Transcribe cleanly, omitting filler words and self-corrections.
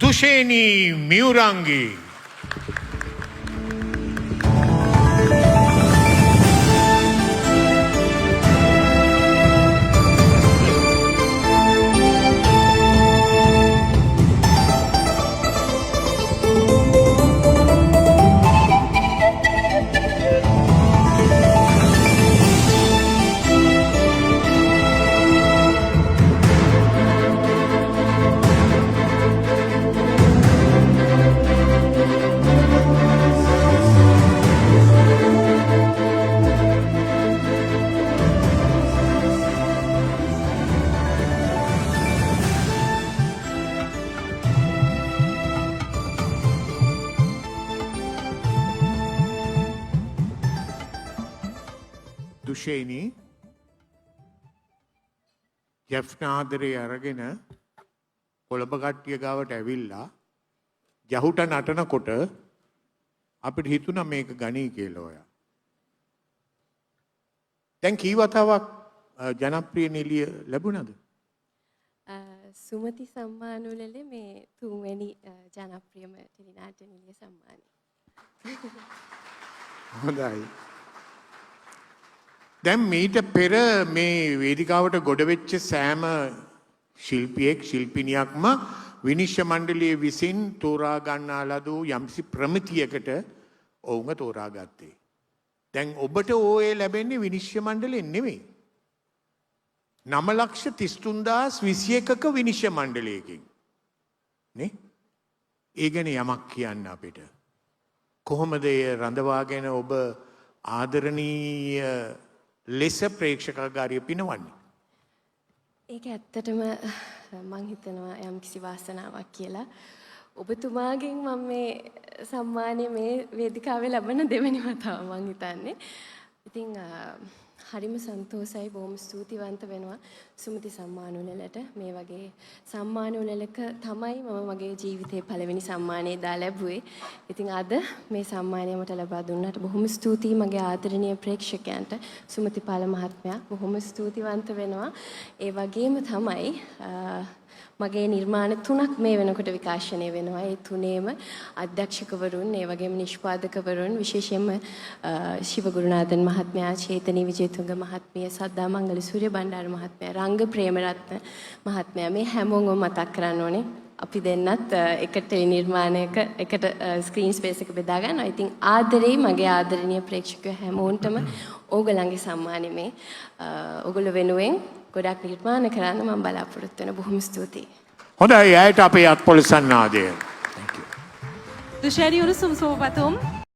තුෂේනී මියුරංගී. දුෂේනී යෆ්නාදරේ අරගෙන කොළඹ කට්ටිය ගාවට ඇවිල්ලා යහුට නටනකොට අපිට හිතුණා මේක ගණී කියලා ඔයා. දැන් කී වතාවක් ජනප්‍රිය නිලිය ලැබුණාද? සුමති සම්මානවලේ මේ තුන්වෙනි ජනප්‍රියම ටෙලිනාට්‍ය නිලිය සම්මානය. හොඳයි. දැන් මීට පෙර මේ වේදිකාවට ගොඩ වෙච්ච සෑම ශිල්පියෙක් ශිල්පිනියක්ම විනිශ්චය මණ්ඩලයේ විසින් තෝරා ගන්නා ලද යම්සි ප්‍රමිතියකට ඔවුන්ව තෝරාගත්තේ. දැන් ඔබට ඕයේ ලැබෙන්නේ විනිශ්චය මණ්ඩලයෙන් නෙමෙයි. 9,33,021ක විනිශ්චය මණ්ඩලයකින්. නේ? ඒ ගැන යමක් කියන්න අපිට. කොහොමද ඒ රඳවාගෙන ඔබ ආදරණීය ලෙස ප්‍රේක්ෂකාගාරය පිනවන්නේ? ඒක ඇත්තටම මං හිතනවා යම් කිසි වාසනාවක් කියලා. ඔබතුමාගෙන් මම මේ සම්මානය මේ වේදිකාවේ ලබන දෙවෙනි වතාව මං හිතන්නේ. ඉතින් හරිම සන්තෝෂයි, බොහොම ස්තුතිවන්ත වෙනවා සුමති සම්මානවලට. මේ වගේ සම්මානවලක තමයි මම මගේ ජීවිතේ පළවෙනි සම්මානය දා ලැබුවේ. ඉතින් අද මේ සම්මානය මට ලබා දුන්නාට බොහොම ස්තුතියි මගේ ආදරණීය ප්‍රේක්ෂකයන්ට. සුමතිපාල මහත්මයා බොහොම ස්තුතිවන්ත වෙනවා. ඒ වගේම තමයි මගේ නිර්මාණ 3ක් මේ වෙනකොට විකාශනය වෙනවා. ඒ තුනේම අධ්‍යක්ෂකවරුන්, ඒ වගේම නිෂ්පාදකවරුන්, විශේෂයෙන්ම ශිව ගුරුනාഥන් මහත්මයා, චේතනී විජේතුංග මහත්මිය, සද්දා මංගල සූර්ය බණ්ඩාර මහත්මයා, රංග ප්‍රේමරත්න මහත්මයා, මේ හැමෝම මතක් කරන්න ඕනේ. අපි දෙන්නත් එකට නිර්මාණයක එකට ස්ක්‍රීන් ස්පේස් එක බෙදා ගන්නවා. ඉතින් ආදරේ මගේ ආදරණීය ප්‍රේක්ෂකයෝ හැමෝන්ටම ඕගලන්ගේ සම්මානෙ මේ ඕගොල්ලෝ වෙනුවෙන් ගොඩක් නිර්මාණ කරන්න මම බලාපොරොත්තු වෙන. බොහොම ස්තුතියි. හොඳයි, ඇයට අපේ අත්පොල සන්නාදය. Thank you. දුෂේනී උණුසුම් සුබපතුම්.